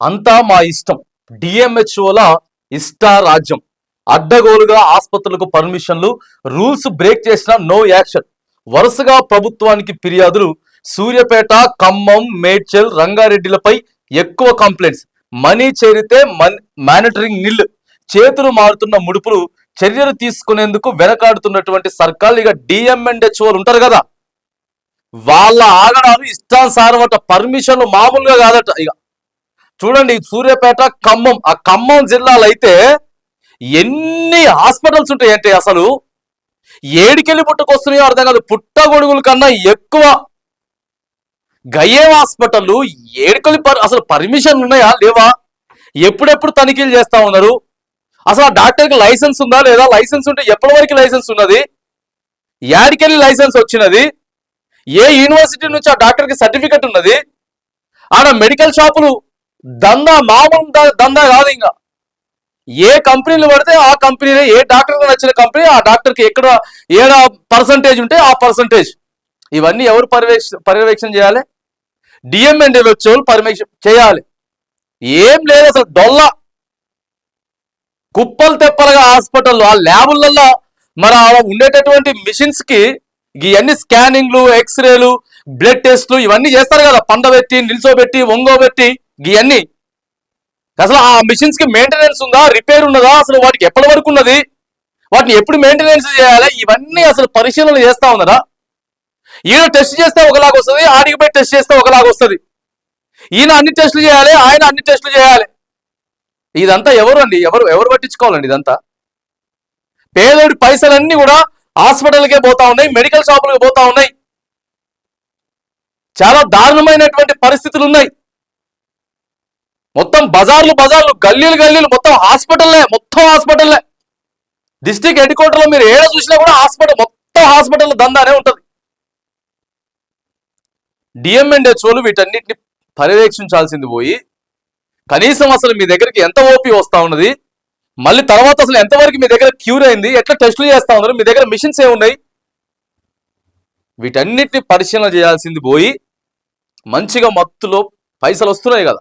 అంతా మా ఇష్టం. డిఎంహెచ్ఓల ఇష్టారాజ్యం. అడ్డగోలుగా ఆసుపత్రులకు పర్మిషన్లు, రూల్స్ బ్రేక్ చేసిన నో యాక్షన్. వరుసగా ప్రభుత్వానికి ఫిర్యాదులు. సూర్యాపేట, ఖమ్మం, మేడ్చల్, రంగారెడ్డిలపై ఎక్కువ కంప్లైంట్స్. మనీ చేరితే మానిటరింగ్ నిల్. చేతులు మారుతున్న ముడుపులు. చర్యలు తీసుకునేందుకు వెనకాడుతున్నటువంటి సర్కార్. ఇక డిఎంఎండ్హెచ్ఓలు ఉంటారు కదా, వాళ్ళ ఆగడాలు ఇష్టానుసారమట. పర్మిషన్లు మామూలుగా కాదట. ఇక చూడండి, సూర్యాపేట, ఖమ్మం, ఆ ఖమ్మం జిల్లాలో అయితే ఎన్ని హాస్పిటల్స్ ఉంటాయంటే అసలు ఏడికెళ్ళి పుట్టుకొస్తున్నాయో అర్థం కాదు. పుట్టగొడుగుల కన్నా ఎక్కువ గయ్యేం హాస్పిటల్. ఏడికెళ్ళి అసలు పర్మిషన్ ఉన్నాయా లేవా? ఎప్పుడెప్పుడు తనిఖీలు చేస్తా ఉన్నారు? అసలు ఆ డాక్టర్కి లైసెన్స్ ఉందా లేదా? లైసెన్స్ ఉంటే ఎప్పటి వరకు లైసెన్స్ ఉన్నది? ఏడికెళ్ళి లైసెన్స్ వచ్చినది? ఏ యూనివర్సిటీ నుంచి ఆ డాక్టర్కి సర్టిఫికెట్ ఉన్నది? ఆడ మెడికల్ షాపులు దందా మామూలు దందా కాదు. ఇంకా ఏ కంపెనీలు పడితే ఆ కంపెనీలో, ఏ డాక్టర్కి నచ్చిన కంపెనీ ఆ డాక్టర్కి ఎక్కడ ఏడ పర్సంటేజ్ ఉంటే ఆ పర్సంటేజ్. ఇవన్నీ ఎవరు పర్యవేక్షణ చేయాలి? డిఎంఎండ్హెచ్ఓలు పర్యవేక్షణ చేయాలి. ఏం లేదు అసలు. డొల్ల కుప్పలు తెప్పలుగా హాస్పిటల్లో, ఆ ల్యాబులలో మన ఉండేటటువంటి మిషన్స్ కి ఇవన్నీ స్కానింగ్లు, ఎక్స్రేలు, బ్లడ్ టెస్ట్లు ఇవన్నీ చేస్తారు కదా, పండబెట్టి, నిల్చోబెట్టి, ఒంగోబెట్టి. ఇవన్నీ అసలు ఆ మిషన్స్ కి మెయింటెనెన్స్ ఉందా, రిపేర్ ఉన్నదా, అసలు వాటికి ఎప్పటి వరకు ఉన్నది, వాటిని ఎప్పుడు మెయింటెనెన్స్ చేయాలి, ఇవన్నీ అసలు పరిశీలన చేస్తా ఉన్నారా? ఈయన టెస్ట్ చేస్తే ఒకలాగా వస్తుంది, ఆడికి పోయి టెస్ట్ చేస్తే ఒకలాగా వస్తుంది. ఈయన అన్ని టెస్టులు చేయాలి, ఆయన అన్ని టెస్టులు చేయాలి. ఇదంతా ఎవరు అండి? ఎవరు పట్టించుకోవాలండి ఇదంతా? పేదోడి పైసలన్నీ కూడా హాస్పిటల్కే పోతా ఉన్నాయి, మెడికల్ షాపులకు పోతా ఉన్నాయి. చాలా దారుణమైనటువంటి పరిస్థితులు ఉన్నాయి. మొత్తం బజార్లు, గల్లీలు మొత్తం హాస్పిటల్లే. డిస్ట్రిక్ట్ హెడ్ క్వార్టర్లో మీరు ఏడ చూసినా కూడా హాస్పిటల్, మొత్తం హాస్పిటల్ దందానే ఉంటుంది. డిఎంఎండ్హెచ్ఓలు వీటన్నిటిని పర్యవేక్షించాల్సింది పోయి, కనీసం అసలు మీ దగ్గరికి ఎంత ఓపీ వస్తా ఉన్నది, మళ్ళీ తర్వాత అసలు ఎంతవరకు మీ దగ్గర క్యూర్ అయింది, ఎట్లా టెస్టులు చేస్తా ఉన్నారు, మీ దగ్గర మిషన్స్ ఏమున్నాయి, వీటన్నిటిని పరిశీలన చేయాల్సింది పోయి, మంచిగా మత్తులో పైసలు వస్తున్నాయి కదా,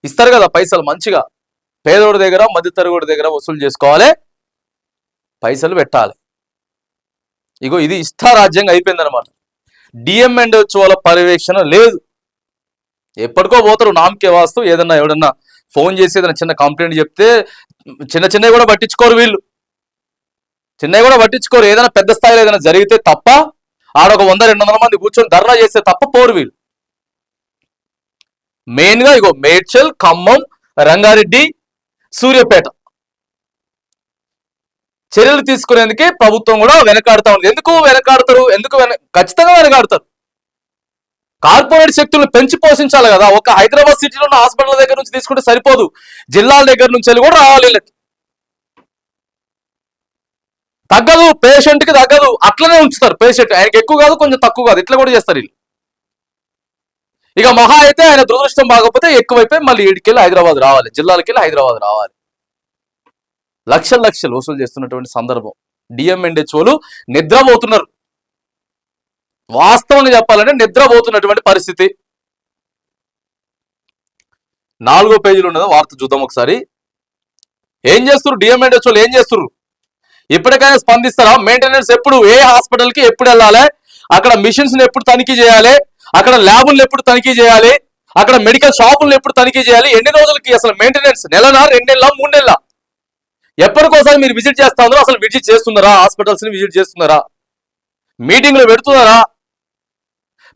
ఇస్తారు కదా పైసలు, మంచిగా పేదోడి దగ్గర, మధ్యతరగతి దగ్గర వసూలు చేసుకోవాలి, పైసలు పెట్టాలి. ఇగో ఇది ఇష్టారాజ్యంగా అయిపోయిందనమాట. డిఎంఎండ్హెచ్ఓల పర్యవేక్షణ లేదు. ఎప్పటికో పోతారు నామకే వాస్తు. ఏదన్నా ఎవడన్నా ఫోన్ చేసి ఏదైనా చిన్న కంప్లైంట్ చెప్తే చిన్నవి కూడా పట్టించుకోరు వీళ్ళు. చిన్నవి కూడా పట్టించుకోరు. ఏదైనా పెద్ద స్థాయిలో ఏదైనా జరిగితే తప్ప, ఆడొక 100-200 మంది కూర్చొని ధర్నా చేస్తే తప్ప పోరు వీళ్ళు. మెయిన్ గా ఇగో మేడ్చల్, ఖమ్మం, రంగారెడ్డి, సూర్యాపేట చర్యలు తీసుకునేందుకే ప్రభుత్వం కూడా వెనకాడుతా ఉంది. ఎందుకు వెనకాడతారు? ఖచ్చితంగా వెనకాడతారు. కార్పొరేట్ శక్తులను పెంచి పోషించాలి కదా. ఒక హైదరాబాద్ సిటీలో ఉన్న హాస్పిటల్ దగ్గర నుంచి తీసుకుంటే సరిపోదు, జిల్లాల దగ్గర నుంచి వెళ్ళి కూడా రావాలి. వీళ్ళకి తగ్గదు, పేషెంట్ కి తగ్గదు, అట్లనే ఉంచుతారు. పేషెంట్ ఆయనకి ఎక్కువ కాదు, కొంచెం తక్కువ కాదు, ఇట్లా కూడా చేస్తారు వీళ్ళు. ఇక మహా అయితే ఆయన దురదృష్టం బాగపోతే ఎక్కువైపోయి మళ్ళీ ఈడికెళ్ళి హైదరాబాద్ రావాలి, జిల్లాలకి వెళ్ళి హైదరాబాద్ రావాలి. లక్షలు వసూలు చేస్తున్నటువంటి సందర్భం. డిఎంఎండ్హెచ్ఓలు నిద్రపోతున్నారు. వాస్తవంగా చెప్పాలంటే నిద్రపోతున్నటువంటి పరిస్థితి. 4వ పేజీలో ఉన్నదో వార్త చూద్దాం ఒకసారి. ఏం చేస్తున్నారు డిఎంఎండ్హెచ్ఓలు? ఏం చేస్తున్నారు? ఇప్పటికైనా స్పందిస్తారా? మెయింటెనెన్స్ ఎప్పుడు, ఏ హాస్పిటల్ కి ఎప్పుడు వెళ్ళాలి, అక్కడ మిషన్స్ ఎప్పుడు తనిఖీ చేయాలి, అక్కడ ల్యాబులను ఎప్పుడు తనిఖీ చేయాలి, అక్కడ మెడికల్ షాపులను ఎప్పుడు తనిఖీ చేయాలి, ఎన్ని రోజులకి అసలు మెయింటెనెన్స్, నెలనా, 2 నెలల, 3 నెలల, ఎప్పటికోసారి మీరు విజిట్ చేస్తా ఉన్నారు? అసలు విజిట్ చేస్తున్నారా? హాస్పిటల్స్ ని విజిట్ చేస్తున్నారా? మీటింగ్లు పెడుతున్నారా?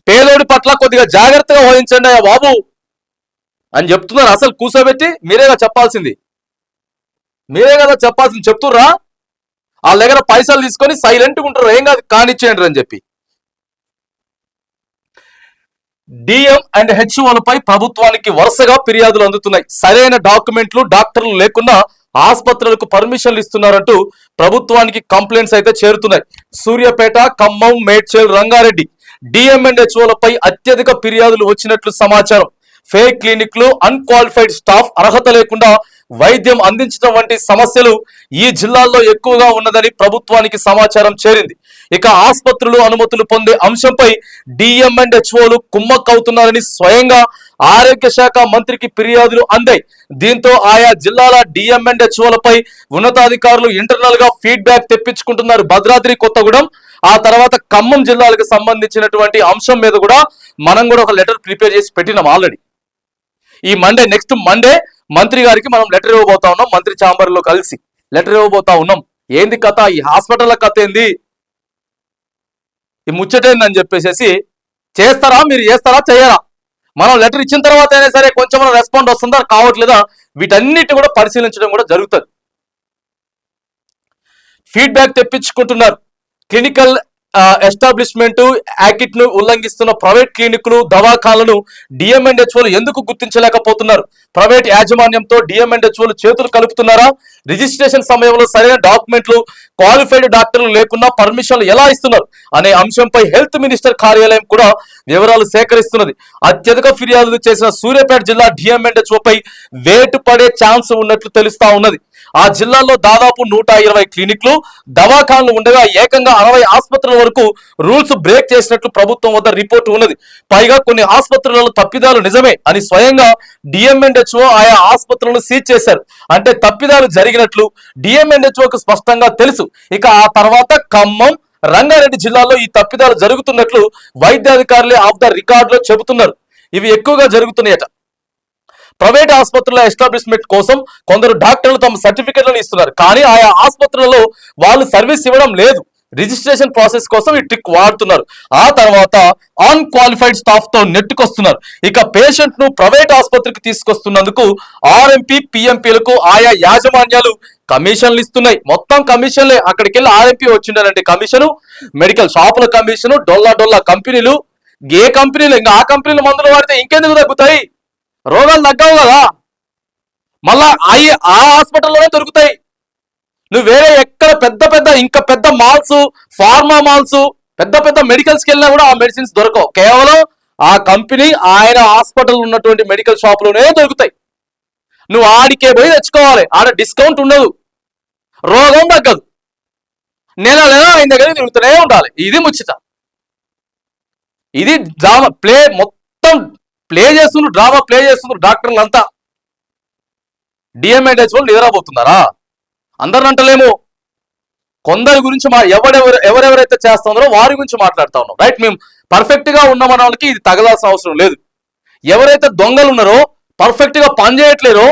పేదోడి పట్ల కొద్దిగా జాగ్రత్తగా వహించండి అయ్యా బాబు అని చెప్తున్నారు. అసలు కూర్చోబెట్టి మీరేగా చెప్పాల్సింది, చెప్తుర్రా? వాళ్ళ దగ్గర పైసలు తీసుకొని సైలెంట్గా ఉంటారు, ఏం కాదు కానిచ్చేయండి అని చెప్పి. డిఎంఎండ్హెచ్ఓలపై ప్రభుత్వానికి వరుసగా ఫిర్యాదులు అందుతున్నాయి. సరైన డాక్యుమెంట్లు, డాక్టర్లు లేకుండా ఆసుపత్రులకు పర్మిషన్లు ఇస్తున్నారంటూ ప్రభుత్వానికి కంప్లైంట్స్ అయితే చేరుతున్నాయి. సూర్యాపేట, ఖమ్మం, మేడ్చల్, రంగారెడ్డి డిఎంఎండ్హెచ్ఓలపై అత్యధిక ఫిర్యాదులు వచ్చినట్లు సమాచారం. ఫేక్ క్లినిక్లు, అన్క్వాలిఫైడ్ స్టాఫ్, అర్హత లేకుండా వైద్యం అందించడం వంటి సమస్యలు ఈ జిల్లాల్లో ఎక్కువగా ఉన్నదని ప్రభుత్వానికి సమాచారం చేరింది. ఇక ఆసుపత్రులు అనుమతులు పొందే అంశంపై డిఎంఎండ్హెచ్ఓలు కుమ్మక్కవుతున్నారని స్వయంగా ఆరోగ్య శాఖ మంత్రికి ఫిర్యాదులు అందాయి. దీంతో ఆయా జిల్లాల డిఎంఎండ్హెచ్ఓలపై ఉన్నతాధికారులు ఇంటర్నల్ గా ఫీడ్బ్యాక్ తెప్పించుకుంటున్నారు. భద్రాద్రి కొత్తగూడెం ఆ తర్వాత ఖమ్మం జిల్లాలకు సంబంధించినటువంటి అంశం మీద కూడా మనం కూడా ఒక లెటర్ ప్రిపేర్ చేసి పెట్టినాం ఆల్రెడీ. ఈ మండే, నెక్స్ట్ మండే మంత్రి గారికి మనం లెటర్ ఇవ్వబోతా ఉన్నాం. మంత్రి ఛాంబర్ లో కలిసి లెటర్ ఇవ్వబోతా ఉన్నాం. ఏంది కథ, ఈ హాస్పిటల్ కథ ఏంది, ఈ ముచ్చటేందని చెప్పేసి చేస్తారా, మీరు చేస్తారా చేయరా, మనం లెటర్ ఇచ్చిన తర్వాత అయినా సరే కొంచెం రెస్పాండ్ వస్తుందా కావట్లేదా, వీటన్నిటి కూడా పరిశీలించడం కూడా జరుగుతుంది. ఫీడ్బ్యాక్ తెప్పించుకుంటున్నారు. క్లినికల్ ఎస్టాబ్లిష్మెంట్ యాక్ట్ ను ఉల్లంఘిస్తున్న ప్రైవేట్ క్లినిక్లు, దవాఖానలను డిఎంఎండ్హెచ్ఓలు ఎందుకు గుర్తించలేకపోతున్నారు? ప్రైవేట్ యాజమాన్యంతో డిఎంఎండ్హెచ్ఓలు చేతులు కలుపుతున్నారా? రిజిస్ట్రేషన్ సమయంలో సరైన డాక్యుమెంట్లు, క్వాలిఫైడ్ డాక్టర్లు లేకున్నా పర్మిషన్లు ఎలా ఇస్తున్నారు అనే అంశంపై హెల్త్ మినిస్టర్ కార్యాలయం కూడా వివరాలు సేకరిస్తున్నది. అత్యధిక ఫిర్యాదులు చేసిన సూర్యాపేట జిల్లా డిఎంఎండ్హెచ్ఓపై వేటు పడే ఛాన్స్ ఉన్నట్లు తెలుస్తా ఉన్నది. ఆ జిల్లాలో దాదాపు 120 క్లినిక్లు, దవాఖాన్లు ఉండగా ఏకంగా 60 ఆసుపత్రుల వరకు రూల్స్ బ్రేక్ చేసినట్లు ప్రభుత్వం వద్ద రిపోర్టు ఉన్నది. పైగా కొన్ని ఆసుపత్రులలో తప్పిదాలు నిజమే అని స్వయంగా డిఎంఎండ్హెచ్ఓ ఆయా ఆసుపత్రులను సీజ్ చేశారు. అంటే తప్పిదాలు జరిగినట్లు డిఎంఎండ్హెచ్ఓకు స్పష్టంగా తెలుసు. ఇక ఆ తర్వాత ఖమ్మం, రంగారెడ్డి జిల్లాలో ఈ తప్పిదాలు జరుగుతున్నట్లు వైద్యాధికారులే ఆఫ్ ద రికార్డ్ లో చెబుతున్నారు. ఇవి ఎక్కువగా జరుగుతున్నాయట. ప్రైవేట్ ఆసుపత్రుల ఎస్టాబ్లిష్మెంట్ కోసం కొందరు డాక్టర్లు తమ సర్టిఫికెట్లను ఇస్తున్నారు, కానీ ఆయా ఆసుపత్రులలో వాళ్ళు సర్వీస్ ఇవ్వడం లేదు. రిజిస్ట్రేషన్ ప్రాసెస్ కోసం ఈ ట్రిక్ వాడుతున్నారు. ఆ తర్వాత అన్క్వాలిఫైడ్ స్టాఫ్ తో నెట్టుకొస్తున్నారు. ఇక పేషెంట్ ను ప్రైవేట్ ఆసుపత్రికి తీసుకొస్తున్నందుకు ఆర్ఎంపీ, పిఎంపీలకు ఆయా యాజమాన్యాలు కమిషన్లు ఇస్తున్నాయి. మొత్తం కమిషన్లే. అక్కడికి వెళ్ళి ఆర్ఎంపీ వచ్చిండాలంటే కమిషను, మెడికల్ షాపుల కమిషను, డొల్లా కంపెనీలు, ఏ కంపెనీలు, ఇంకా ఆ కంపెనీలు మందులు వాడితే ఇంకెందుకు తగ్గుతాయి? రోగాలు తగ్గవు కదా, మళ్ళా ఆ హాస్పిటల్లోనే దొరుకుతాయి. నువ్వు వేరే ఎక్కడ ఇంకా పెద్ద మాల్స్, ఫార్మా మాల్స్, పెద్ద మెడికల్స్కి వెళ్ళినా కూడా ఆ మెడిసిన్స్ దొరకవు. కేవలం ఆ కంపెనీ ఆయన హాస్పిటల్ ఉన్నటువంటి మెడికల్ షాప్ లోనే దొరుకుతాయి. నువ్వు ఆడికే పోయి తెచ్చుకోవాలి. ఆడ డిస్కౌంట్ ఉండదు, రోగం తగ్గదు. నెల ఆయన దగ్గర తిరుగుతూనే ఉండాలి. ఇది ముచ్చట. ఇది డ్రామా మొత్తం డ్రామా ప్లే చేస్తున్నారు డాక్టర్లు అంతా. డిఎంఎండ్హెచ్ఓ నిద్రపోతున్నారా? అందరిని అంటలేము, కొందరి గురించి ఎవరెవరైతే చేస్తున్నారో వారి గురించి మాట్లాడుతా ఉన్నాం. రైట్, మేము పర్ఫెక్ట్ గా ఉన్నామన్న వాళ్ళకి ఇది తగలాల్సిన అవసరం లేదు. ఎవరైతే దొంగలు ఉన్నారో, పర్ఫెక్ట్ గా పనిచేయట్లేరో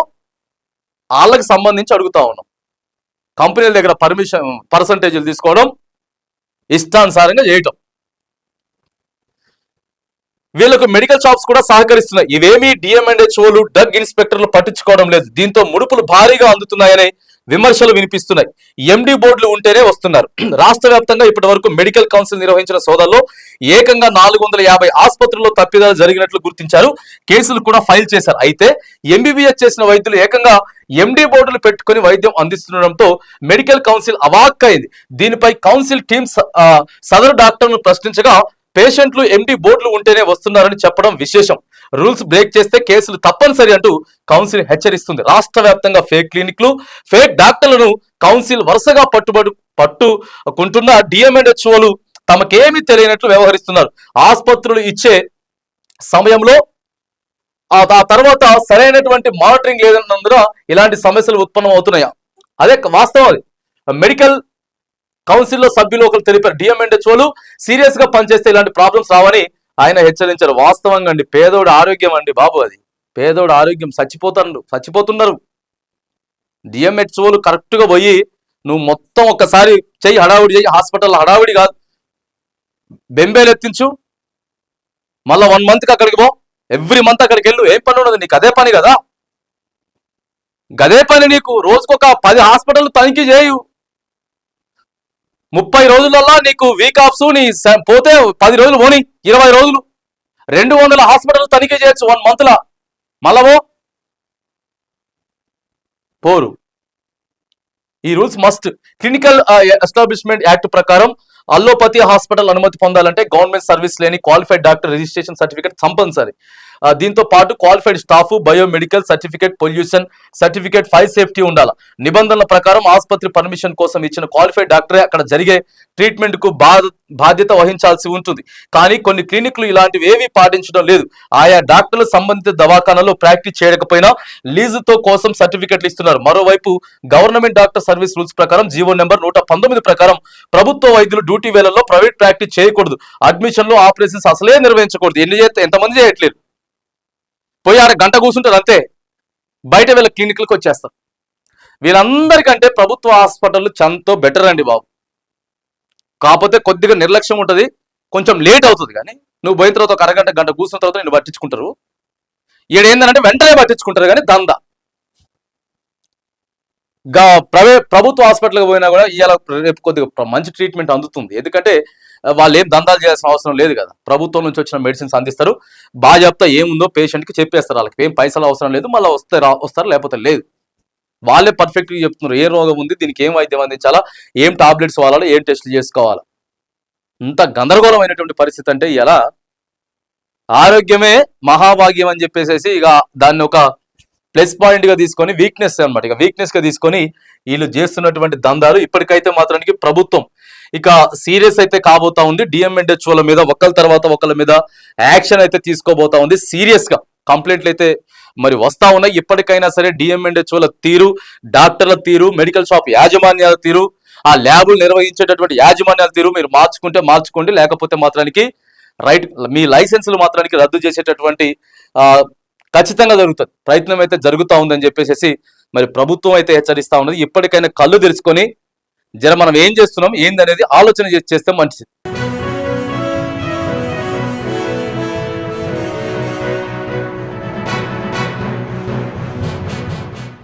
వాళ్ళకి సంబంధించి అడుగుతా ఉన్నాం. కంపెనీల దగ్గర పర్సంటేజీలు తీసుకోవడం, ఇష్టానుసారంగా చేయటం. వీళ్ళకు మెడికల్ షాప్స్ కూడా సహకరిస్తున్నాయి. ఇవేమీ డిఎంఎండ్హెచ్ఓలు, డ్రగ్ ఇన్స్పెక్టర్లు పట్టించుకోవడం లేదు. దీంతో ముడుపులు భారీగా అందుతున్నాయనే విమర్శలు వినిపిస్తున్నాయి. ఎండి బోర్డులు ఉంటేనే వస్తున్నారు. రాష్ట్ర వ్యాప్తంగా ఇప్పటి వరకు మెడికల్ కౌన్సిల్ నిర్వహించిన సోదాల్లో ఏకంగా 450 ఆసుపత్రుల్లో తప్పిదాలు జరిగినట్లు గుర్తించారు. కేసులు కూడా ఫైల్ చేశారు. అయితే ఎంబీబీఎస్ చేసిన వైద్యులు ఏకంగా ఎండి బోర్డులు పెట్టుకుని వైద్యం అందిస్తుండటంతో మెడికల్ కౌన్సిల్ అవాక్కైంది. దీనిపై కౌన్సిల్ టీమ్ సదరు డాక్టర్ను ప్రశ్నించగా పేషెంట్లు ఎండి బోర్డులు ఉంటేనే వస్తున్నారని చెప్పడం విశేషం. రూల్స్ బ్రేక్ చేస్తే కేసులు తప్పనిసరి అంటూ కౌన్సిల్ హెచ్చరిస్తుంది. రాష్ట్ర వ్యాప్తంగా ఫేక్ క్లినిక్లు, ఫేక్ డాక్టర్లను కౌన్సిల్ వరుసగా పట్టుకుంటున్న డిఎంఎండ్హెచ్ఓలు తమకేమీ తెలియనట్లు వ్యవహరిస్తున్నారు. ఆసుపత్రులు ఇచ్చే సమయంలో ఆ తర్వాత సరైనటువంటి మానిటరింగ్ లేదన్నందున ఇలాంటి సమస్యలు ఉత్పన్నం అవుతున్నాయా? అదే వాస్తవం. అది మెడికల్ కౌన్సిల్లో సభ్యులు ఒకరు తెలిపారు. డిఎంఎండ్హెచ్ఓలు సీరియస్ గా పనిచేస్తే ఇలాంటి ప్రాబ్లమ్స్ రావని ఆయన హెచ్చరించారు. వాస్తవంగా అండి, పేదోడు ఆరోగ్యం అండి బాబు, అది పేదోడు ఆరోగ్యం. చచ్చిపోతున్నారు. డిఎంహెచ్ఓలు కరెక్ట్ గా పోయి నువ్వు మొత్తం ఒక్కసారి చెయ్యి, హడావుడి చెయ్యి. హాస్పిటల్ హడావుడి కాదు, బెంబేలు ఎత్తించు, మళ్ళా 1 monthకి అక్కడికి పో, ఎవ్రీ మంత్ అక్కడికి వెళ్ళు. ఏం పని ఉండదు నీకు, అదే పని కదా, గదే పని నీకు. రోజుకొక 10 హాస్పిటల్ తనిఖీ చేయు. 30 రోజులలో నీకు వీక్ ఆఫ్స్, నీ పోతే 10 రోజులు పోని, 20 రోజులు 200 హాస్పిటల్ తనిఖీ చేయొచ్చు 1 month లా. మళ్ళవో పోరు. ఈ rules must. Clinical establishment act ప్రకారం అల్లోపతి హాస్పిటల్ అనుమతి పొందాలంటే గవర్నమెంట్ సర్వీస్ లేని qualified doctor registration certificate compulsory. దీంతో పాటు qualified staff, biomedical certificate, pollution certificate, fire safety ఉండాలి. నిబంధనల ప్రకారం ఆసుపత్రి పర్మిషన్ కోసం ఇచ్చిన క్వాలిఫైడ్ డాక్టరే అక్కడ జరిగే ట్రీట్మెంట్ కు బాధ్యత వహించాల్సి ఉంటుంది. కానీ కొన్ని క్లినిక్లు ఇలాంటివి ఏవీ పాటించడం లేదు. ఆయా డాక్టర్లు సంబంధిత దవాఖానాలో ప్రాక్టీస్ చేయకపోయినా లీజుతో కోసం సర్టిఫికెట్లు ఇస్తున్నారు. మరోవైపు గవర్నమెంట్ డాక్టర్ సర్వీస్ రూల్స్ ప్రకారం జీవో నెంబర్ 119 ప్రకారం ప్రభుత్వ వైద్యులు డ్యూటీ వేళల్లో ప్రైవేట్ ప్రాక్టీస్ చేయకూడదు. అడ్మిషన్లు, ఆపరేషన్స్ అసలే నిర్వహించకూడదు. ఎన్ని చేస్తే ఎంతమంది చేయట్లేదు. పోయి ఆడ గంట కూర్చుంటారు అంతే, బయట వీళ్ళ క్లినిక్లకు వచ్చేస్తారు. వీళ్ళందరికంటే ప్రభుత్వ హాస్పిటల్ ఎంతో బెటర్ అండి బాబు. కాకపోతే కొద్దిగా నిర్లక్ష్యం ఉంటుంది, కొంచెం లేట్ అవుతుంది. కానీ నువ్వు పోయిన తర్వాత ఒక అరగంట గంట కూర్చున్న తర్వాత నేను పట్టించుకుంటారు. ఈడేందంటే వెంటనే పట్టించుకుంటారు. కానీ దందా ప్రభుత్వ హాస్పిటల్కి పోయినా కూడా ఇవాళ రేపు కొద్దిగా మంచి ట్రీట్మెంట్ అందుతుంది. ఎందుకంటే వాళ్ళు ఏం దందాలు చేయాల్సిన అవసరం లేదు కదా. ప్రభుత్వం నుంచి వచ్చిన మెడిసిన్స్ అందిస్తారు. బాజాప్తా ఏముందో పేషెంట్కి చెప్పేస్తారు. వాళ్ళకి ఏం పైసలు అవసరం లేదు. మళ్ళీ వస్తారు లేకపోతే లేదు. వాళ్ళే పర్ఫెక్ట్గా చెప్తున్నారు ఏ రోగం ఉంది, దీనికి ఏం వైద్యం అందించాలా, ఏం టాబ్లెట్స్ వాడాలా, ఏం టెస్టులు చేసుకోవాలా. ఇంత గందరగోళమైనటువంటి పరిస్థితి అంటే ఇలా ఆరోగ్యమే మహాభాగ్యం అని చెప్పేసి ఇక దాన్ని ఒక ప్లస్ పాయింట్ గా తీసుకొని వీక్నెస్ అనమాట, ఇక వీక్నెస్ గా తీసుకొని వీళ్ళు చేస్తున్నటువంటి దందాలు. ఇప్పటికైతే మాత్రానికి ప్రభుత్వం ఇక సీరియస్ అయితే కాబోతా ఉంది. డిఎంఎన్హెచ్ఓల మీద ఒకళ్ళ తర్వాత ఒకళ్ళ మీద యాక్షన్ అయితే తీసుకోబోతా ఉంది. సీరియస్ గా కంప్లైంట్లు అయితే మరి వస్తా ఉన్నాయి. ఇప్పటికైనా సరే డిఎంఎన్హెచ్ఓల తీరు, డాక్టర్ల తీరు, మెడికల్ షాప్ యాజమాన్యాల తీరు, ఆ ల్యాబులు నిర్వహించేటటువంటి యాజమాన్యాల తీరు మీరు మార్చుకోండి. లేకపోతే మాత్రానికి మీ లైసెన్సులు మాత్రానికి రద్దు చేసేటటువంటి ఖచ్చితంగా జరుగుతుంది. ప్రయత్నం అయితే జరుగుతూ ఉందని చెప్పేసి మరి ప్రభుత్వం అయితే హెచ్చరిస్తా ఉన్నది. ఇప్పటికైనా కళ్ళు తెరుచుకొని మనం ఏం చేస్తున్నాం ఏంది అనేది ఆలోచన చేస్తే మంచిది.